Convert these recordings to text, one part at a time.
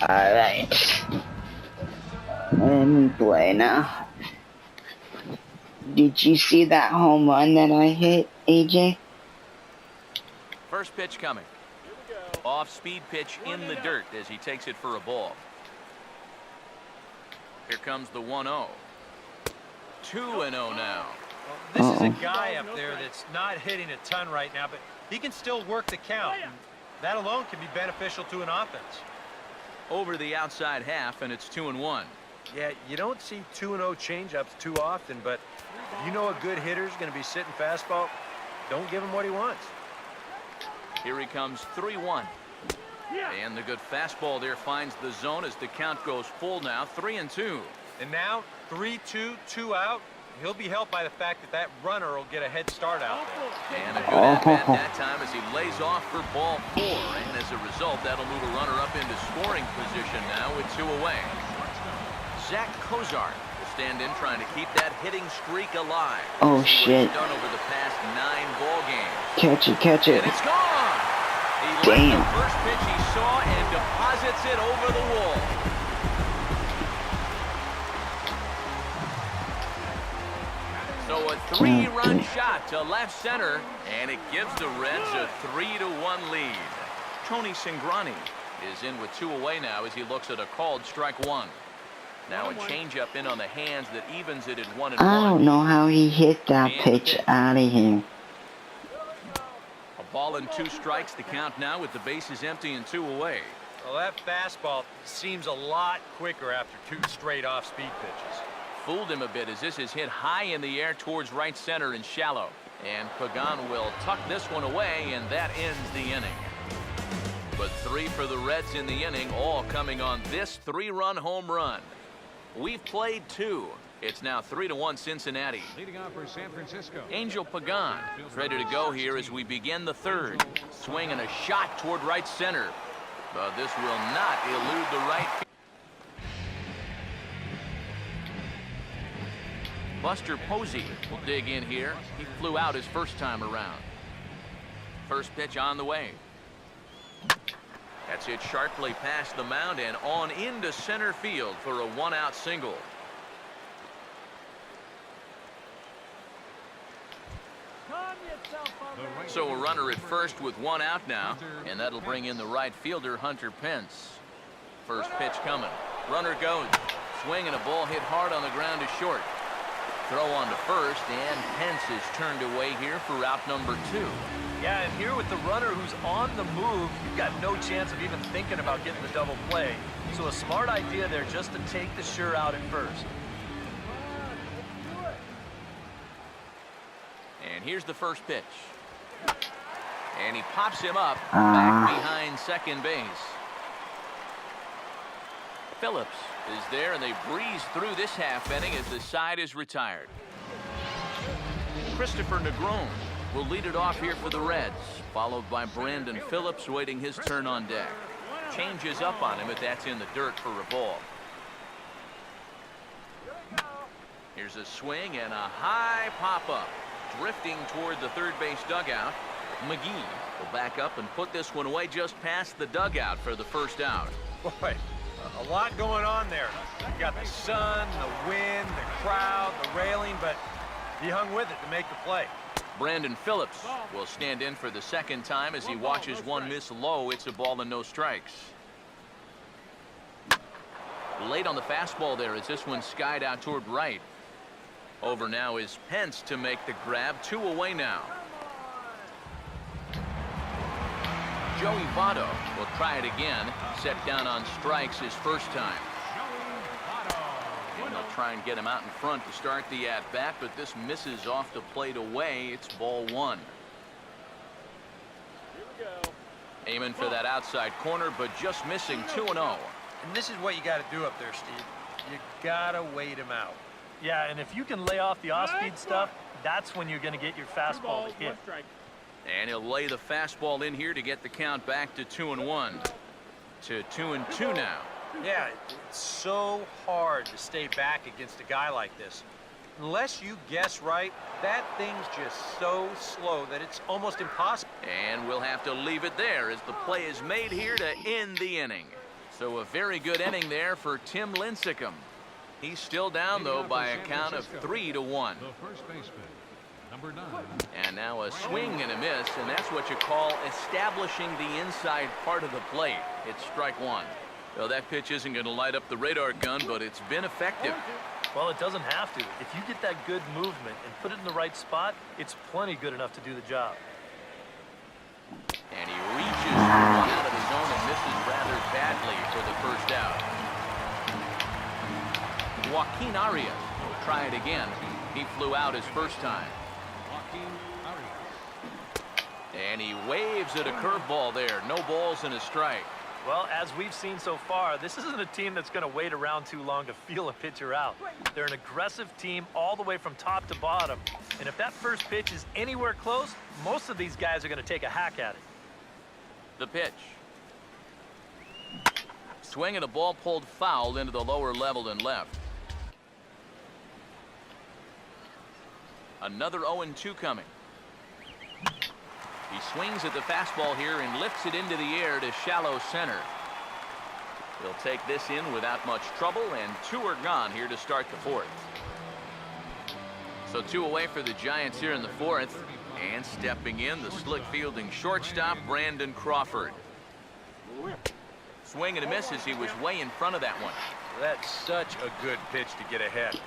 Alright. Let me play now. Did you see that home run that I hit, AJ? First pitch coming. Off-speed pitch in the dirt as he takes it for a ball. Here comes the 1-0. 2-0 now. This is a guy up there that's not hitting a ton right now, but he can still work the count. That alone can be beneficial to an offense. Over the outside half, and it's 2-1. Yeah, you don't see 2-0 changeups too often, but you know a good hitter's going to be sitting fastball. Don't give him what he wants. Here he comes, 3-1. And the good fastball there finds the zone as the count goes full now, 3-2. And now 3-2, 2 out. He'll be helped by the fact that that runner will get a head start out there. And a good at-bat that time as he lays off for ball 4. And as a result, that'll move a runner up into scoring position now with 2 away. Zach Kozar will stand in trying to keep that hitting streak alive. Oh, shit. Done over the past 9 ball games. Catch it, catch it. And it's gone. He Damn. left the first pitch he saw and deposits it over the wall. So a 3-run shot to left center, and it gives the Reds a 3-1 lead. Tony Cingrani is in with 2 away now as he looks at a called strike 1. Now a changeup in on the hands that evens it at 1-1. I don't know how he hit that pitch out of him. A ball and 2 strikes to count now with the bases empty and 2 away. Well, that fastball seems a lot quicker after 2 straight off-speed pitches. Fooled him a bit as this is hit high in the air towards right center and shallow. And Pagan will tuck this one away, and that ends the inning. But 3 for the Reds in the inning, all coming on this 3-run home run. We've played 2. It's now 3-1 Cincinnati. Leading off for San Francisco. Angel Pagan ready to go here as we begin the 3rd. Swing and a shot toward right center. But this will not elude the right. Buster Posey will dig in here. He flew out his first time around. First pitch on the way. That's hit sharply past the mound and on into center field for a 1-out single. So a runner at first with 1 out now, and that'll bring in the right fielder, Hunter Pence. First pitch coming. Runner goes. Swing and a ball hit hard on the ground to short. Throw on to first, and Pence is turned away here for out number 2. Yeah, and here with the runner who's on the move, you've got no chance of even thinking about getting the double play. So a smart idea there just to take the sure out at first. And here's the first pitch. And he pops him up back behind second base. Phillips is there, and they breeze through this half inning as the side is retired. Christopher Negron will lead it off here for the Reds, followed by Brandon Phillips waiting his turn on deck. Changes up on him, but that's in the dirt for a ball. Here's a swing and a high pop-up. Drifting toward the third base dugout. McGee will back up and put this one away just past the dugout for the first out. Boy, a lot going on there. You got the sun, the wind, the crowd, the railing, but he hung with it to make the play. Brandon Phillips will stand in for the second time as he watches one miss low. It's a ball and no strikes. Late on the fastball there as this one skied out toward right. Over now is Pence to make the grab. 2 away now. Joey Votto will try it again. Set down on strikes his first time. And they'll try and get him out in front to start the at-bat, but this misses off the plate away. It's ball 1. Aiming for that outside corner, but just missing 2-0. And this is what you got to do up there, Steve. You got to wait him out. Yeah, and if you can lay off the off-speed stuff, that's when you're going to get your fastball to hit. And he'll lay the fastball in here to get the count back to 2-1. To 2-2 now. Yeah, it's so hard to stay back against a guy like this. Unless you guess right, that thing's just so slow that it's almost impossible. And we'll have to leave it there as the play is made here to end the inning. So a very good inning there for Tim Lincecum. He's still down, though, by a count of 3-1. The first baseman, number 9. And now a swing and a miss, and that's what you call establishing the inside part of the plate. It's strike one. Well, that pitch isn't going to light up the radar gun, but it's been effective. Well, it doesn't have to. If you get that good movement and put it in the right spot, it's plenty good enough to do the job. And he reaches one out of the zone and misses rather badly for the first out. Joaquin Arias will try it again. He flew out his first time. And he waves at a curveball there. No balls and a strike. Well, as we've seen so far, this isn't a team that's going to wait around too long to feel a pitcher out. They're an aggressive team all the way from top to bottom. And if that first pitch is anywhere close, most of these guys are going to take a hack at it. The pitch. Swing and a ball pulled foul into the lower level and left. Another 0-2 coming. He swings at the fastball here and lifts it into the air to shallow center. He'll take this in without much trouble, and 2 are gone here to start the 4th. So 2 away for the Giants here in the 4th. And stepping in, the slick fielding shortstop, Brandon Crawford. Swing and a miss as he was way in front of that one. That's such a good pitch to get ahead.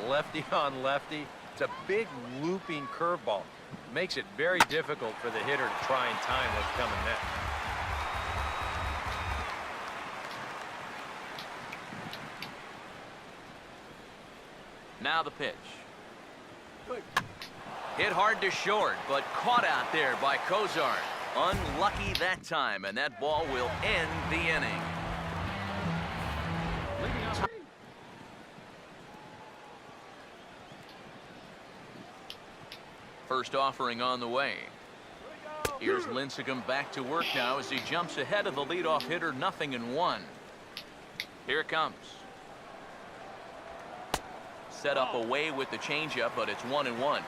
Lefty on lefty. It's a big looping curveball. Makes it very difficult for the hitter to try and time what's coming next. Now the pitch. Hit hard to short, but caught out there by Kozar. Unlucky that time, and that ball will end the inning. First offering on the way. Here's Lincecum back to work now as he jumps ahead of the leadoff hitter, 0-1. Here it comes. Set up away with the changeup, but it's 1-1.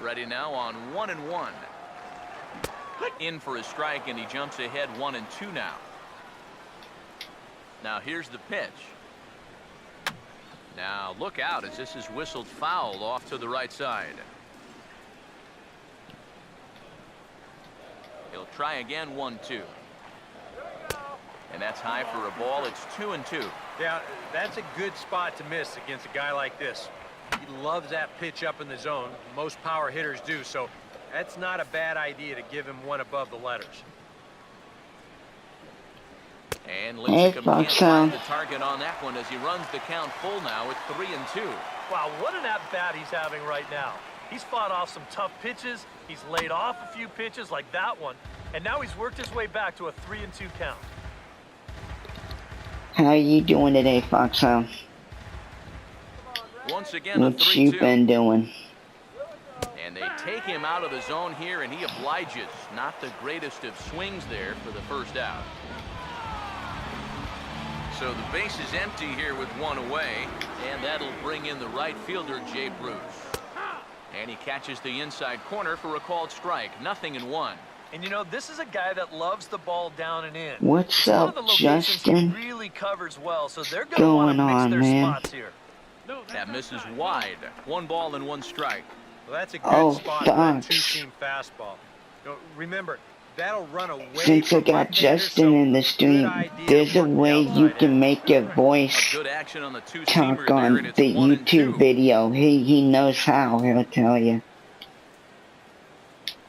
Ready now on 1-1. In for a strike, and he jumps ahead 1-2 now. Now here's the pitch. Now look out as this is whistled foul off to the right side. He'll try again, 1-2. And that's high for a ball. It's 2-2. Yeah, that's a good spot to miss against a guy like this. He loves that pitch up in the zone. Most power hitters do, so that's not a bad idea to give him one above the letters. And Lincecum can't find the target on that one as he runs the count full now at 3-2. Wow, what an at-bat he's having right now. He's fought off some tough pitches. He's laid off a few pitches like that one. And now he's worked his way back to a 3-2 count. How are you doing today, Foxo? Once again, a What you 3-2. been doing? And they take him out of the zone here, and he obliges. Not the greatest of swings there for the first out. So the base is empty here with 1 away, and that'll bring in the right fielder, Jay Bruce. And he catches the inside corner for a called strike. 0-1. And you know, this is a guy that loves the ball down and in. What's One up, of the locations Justin? he really covers well, so they're going to want to mix their spots here. That misses wide. 1 ball and 1 strike. Well, that's a good spot for that thanks. two-seam fastball. You know, remember, that'll run away Since I from got left-handers, Justin so in the good stream, idea there's a working way you outside can in. make your A voice good action on the two-seamer talk there, on and it's the 1-2. YouTube video. He knows how, he'll tell you.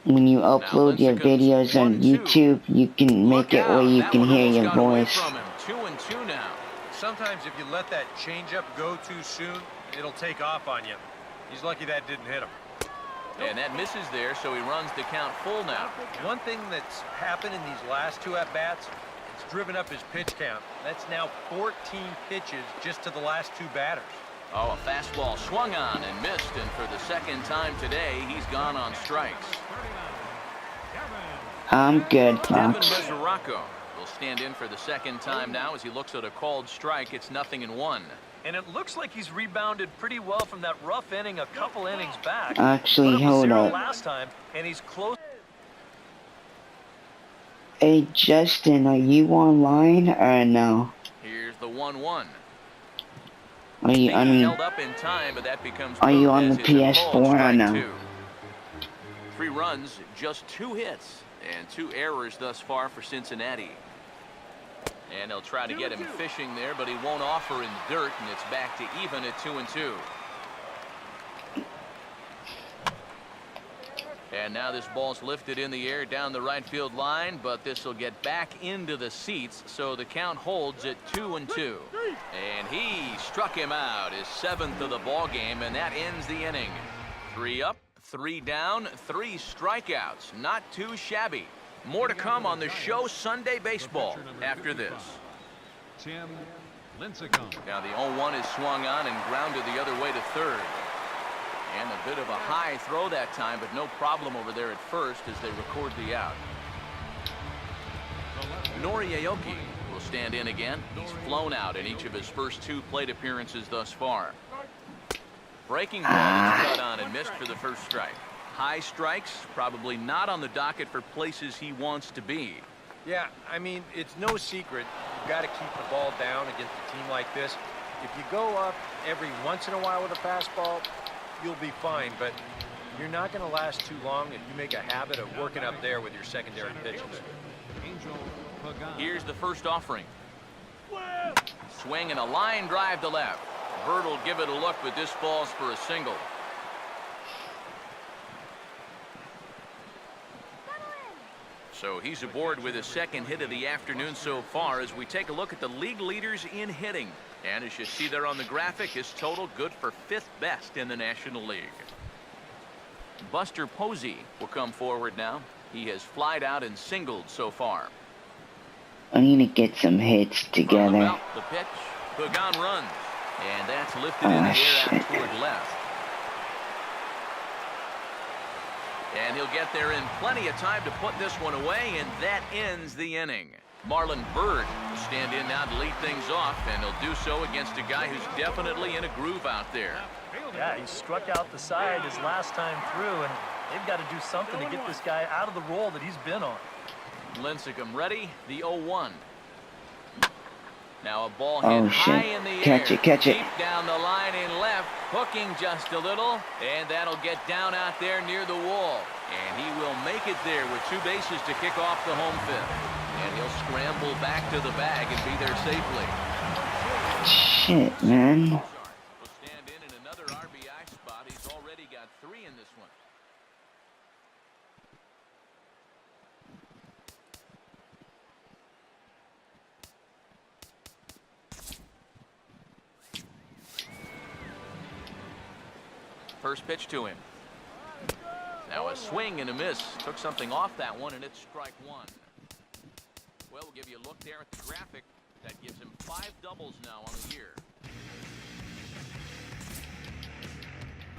When you upload your Lincecum's videos on 1-2. YouTube, you can make Look it where out. you That can one hear almost your got away voice. from him. 2-2 now. Sometimes if you let that changeup go too soon, it'll take off on you. He's lucky that didn't hit him. And that misses there, so he runs the count full now. One thing that's happened in these last 2 at-bats, it's driven up his pitch count. That's now 14 pitches just to the last 2 batters. Oh, a fastball swung on and missed, and for the second time today, he's gone on strikes. I'm good, Kevin Fox. Mesoraco will stand in for the second time now as he looks at a called strike. It's 0-1. And it looks like he's rebounded pretty well from that rough inning a couple innings back. Actually, Put up a hold 0 up. last time, and he's close. Hey Justin, are you online or no? Here's the 1-1. Are you Held up in time, but that becomes Are you moved on as the it's a called PS4 or strike no? 2. 3 runs, just 2 hits, and 2 errors thus far for Cincinnati. And they'll try to get him fishing there, but he won't offer in the dirt, and it's back to even at 2-2. And now this ball's lifted in the air down the right field line, but this will get back into the seats, so the count holds at 2-2. And he struck him out, his 7th of the ball game, and that ends the inning. 3 up, 3 down, 3 strikeouts. Not too shabby. More to come on the show Sunday Baseball after this. Tim Lincecum. Now the 0-1 is swung on and grounded the other way to third. And a bit of a high throw that time, but no problem over there at first as they record the out. Noriaoki will stand in again. He's flown out in each of his first 2 plate appearances thus far. Breaking ball that's cut on and missed for the first strike. High strikes, probably not on the docket for places he wants to be. Yeah, I mean, it's no secret. You've got to keep the ball down against a team like this. If you go up every once in a while with a fastball, you'll be fine, but you're not going to last too long if you make a habit of working up there with your secondary pitches. Here's the first offering. Swing and a line drive to left. Bird will give it a look, but this falls for a single. So he's aboard with his 2nd hit of the afternoon so far as we take a look at the league leaders in hitting. And as you see there on the graphic, his total good for 5th best in the National League. Buster Posey will come forward now. He has flied out and singled so far. I need to get some hits together. The pitch. Pagan runs. And that's lifted in the air out toward left. And he'll get there in plenty of time to put this one away, and that ends the inning. Marlon Byrd will stand in now to lead things off, and he'll do so against a guy who's definitely in a groove out there. Yeah, he struck out the side his last time through, and they've got to do something to get this guy out of the role that he's been on. Lincecum ready, the 0-1. Now a ball hit high in the air. Catch it. Deep down the line in left, hooking just a little, and that'll get down out there near the wall. And he will make it there with 2 bases to kick off the home 5th. And he'll scramble back to the bag and be there safely. Shit, man. Will stand in another RBI spot. He's already got 3 in this one. First pitch to him. Now a swing and a miss. Took something off that one, and it's strike 1. Well, we'll give you a look there at the graphic. That gives him 5 doubles now on the year.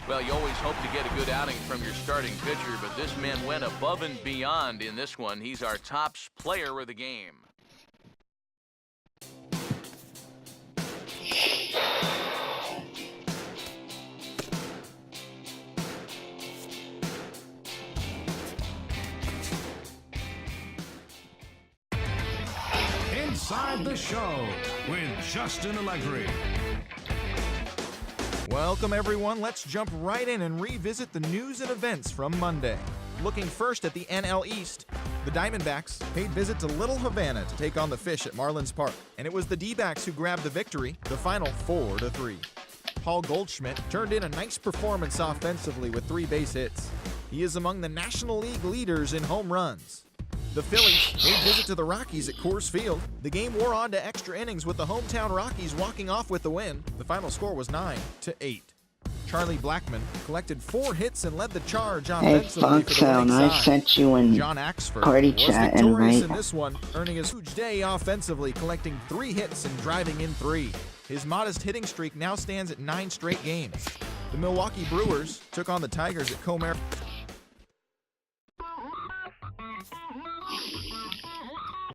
Well, you always hope to get a good outing from your starting pitcher, but this man went above and beyond in this one. He's our top player of the game. Inside the Show with Justin Allegri. Welcome, everyone. Let's jump right in and revisit the news and events from Monday. Looking first at the NL East, the Diamondbacks paid visit to Little Havana to take on the Fish at Marlins Park, and it was the D-backs who grabbed the victory, the final 4-3. Paul Goldschmidt turned in a nice performance offensively with 3 base hits. He is among the National League leaders in home runs. The Phillies paid visit to the Rockies at Coors Field. The game wore on to extra innings with the hometown Rockies walking off with the win. The final score was 9-8. Charlie Blackmon collected 4 hits and led the charge offensively for the winning I side. sent you in John Axford party was chat victorious invite. in this one, earning a huge day offensively, collecting 3 hits and driving in 3. His modest hitting streak now stands at 9 straight games. The Milwaukee Brewers took on the Tigers at Comerica.